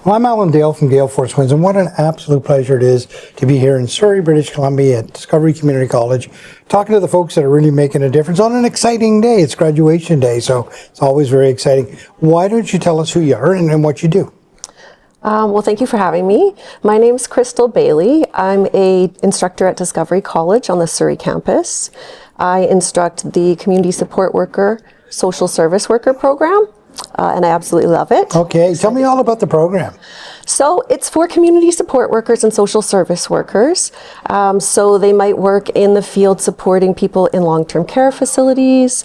Well, I'm Alan Dale from Gale Force Winds, and what an absolute pleasure it is to be here in Surrey, British Columbia at Discovery Community College, talking to the folks that are really making a difference on an exciting day. It's graduation day, so it's always very exciting. Why don't you tell us who you are and what you do? Well, thank you for having me. My name's Crystal Bailey. I'm an instructor at Discovery College on the Surrey campus. I instruct the Community Support Worker, Social Service Worker program, and I absolutely love it. Okay, tell me all about the program. So it's for community support workers and social service workers. So they might work in the field supporting people in long-term care facilities,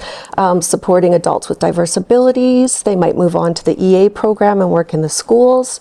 supporting adults with diverse abilities. They might move on to the EA program and work in the schools.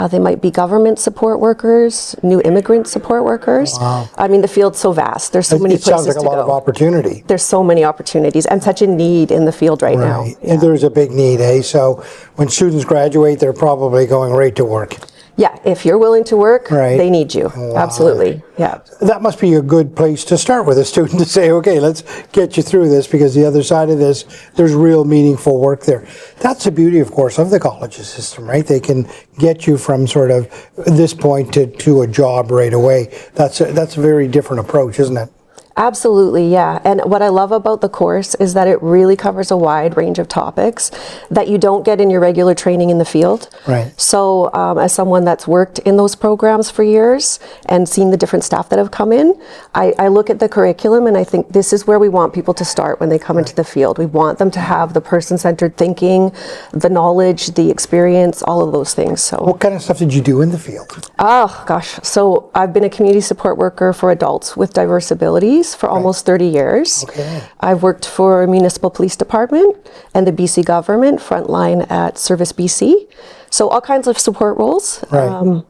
They might be government support workers, new immigrant support workers. Wow. I mean, the field's so vast. There's so many places to go. It sounds like a lot of opportunity. There's so many opportunities and such a need in the field right now. Yeah. And there's a big need, eh? So when students graduate, they're probably going right to work. Yeah, if you're willing to work, Right. they need you. Wow. Absolutely, yeah. That must be a good place to start with a student to say, okay, let's get you through this, because the other side of this, there's real meaningful work there. That's the beauty, of course, of the college system, right? They can get you from sort of this point to a job right away. That's a very different approach, isn't it? Absolutely, yeah. And what I love about the course is that it really covers a wide range of topics that you don't get in your regular training in the field. Right. So as someone that's worked in those programs for years and seen the different staff that have come in, I look at the curriculum and I think this is where we want people to start when they come into the field. We want them to have the person-centered thinking, the knowledge, the experience, all of those things. So, What kind of stuff did you do in the field? oh gosh, so I've been a community support worker for adults with diverse abilities for almost 30 years. Okay. I've worked for a municipal police department and the BC government, frontline at Service BC. So all kinds of support roles. Right.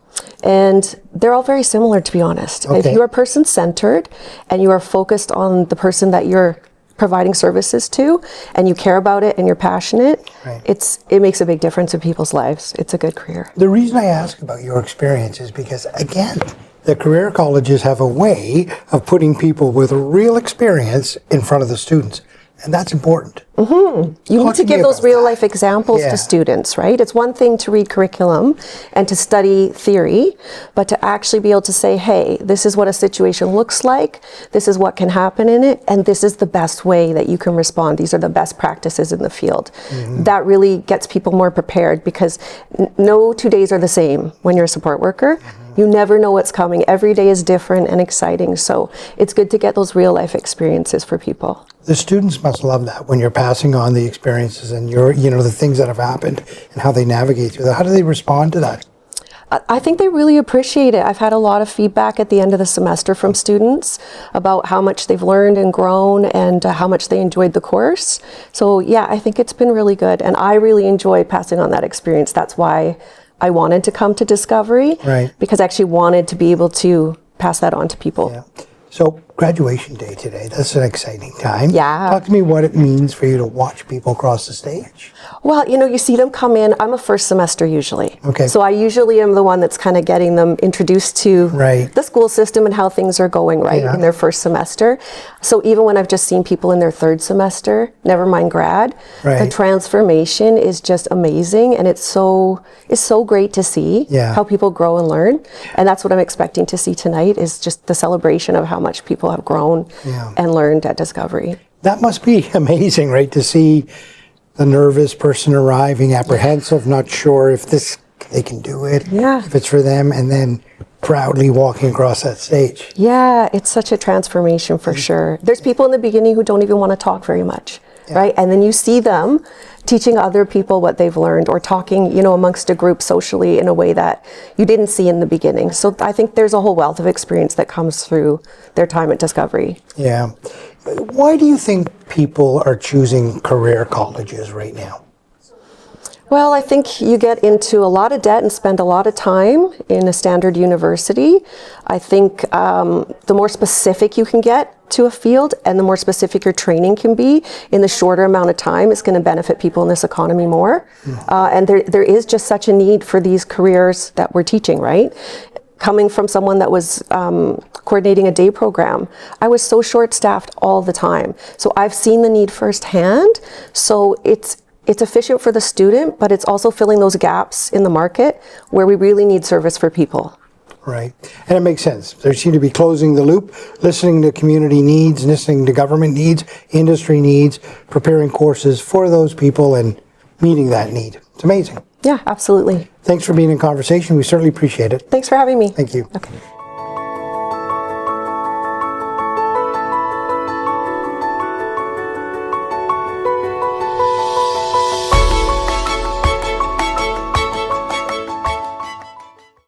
And they're all very similar, to be honest. Okay. If you are person-centered and you are focused on the person that you're providing services to, and you care about it and you're passionate, Right. it makes a big difference in people's lives. It's a good career. The reason I ask about your experience is because, again, the career colleges have a way of putting people with real experience in front of the students, and that's important. You need to give those real life examples Yeah. to students, right? It's one thing to read curriculum and to study theory, but to actually be able to say, hey, this is what a situation looks like, this is what can happen in it, and this is the best way that you can respond. These are the best practices in the field. That really gets people more prepared, because no 2 days are the same when you're a support worker. You never know what's coming. Every day is different and exciting. So it's good to get those real life experiences for people. The students must love that when you're passing on the experiences and the things that have happened and how they navigate through that. How do they respond to that? I think they really appreciate it. I've had a lot of feedback at the end of the semester from students about how much they've learned and grown and how much they enjoyed the course. So yeah, I think it's been really good. And I really enjoy passing on that experience. That's why I wanted to come to Discovery, Right. because I actually wanted to be able to pass that on to people. Yeah. So graduation day today, that's an exciting time. Yeah. Talk to me what it means for you to watch people cross the stage. Well, you see them come in. I'm a first semester usually. Okay. So I usually am the one that's kind of getting them introduced to Right. the school system and how things are going, right, Yeah. in their first semester. So even when I've just seen people in their third semester, never mind grad, the Right. transformation is just amazing, and it's so great to see Yeah. how people grow and learn. And that's what I'm expecting to see tonight, is just the celebration of how much people have grown Yeah. and learned at Discovery. That must be amazing, right? To see the nervous person arriving, apprehensive, not sure if they can do it, Yeah. if it's for them, and then proudly walking across that stage. Yeah, it's such a transformation for sure. There's people in the beginning who don't even want to talk very much, right? And then you see them teaching other people what they've learned, or talking, amongst a group socially in a way that you didn't see in the beginning. So I think there's a whole wealth of experience that comes through their time at Discovery. Yeah. Why do you think people are choosing career colleges right now? Well, I think you get into a lot of debt and spend a lot of time in a standard university. I think the more specific you can get to a field and the more specific your training can be in the shorter amount of time, it's going to benefit people in this economy more. And there is just such a need for these careers that we're teaching, right? Coming from someone that was coordinating a day program, I was so short-staffed all the time. So I've seen the need firsthand. So it's it's efficient for the student, but it's also filling those gaps in the market where we really need service for people. Right. And it makes sense. They seem to be closing the loop, listening to community needs, listening to government needs, industry needs, preparing courses for those people and meeting that need. It's amazing. Yeah, absolutely. Thanks for being in conversation. We certainly appreciate it. Thanks for having me. Thank you. Okay.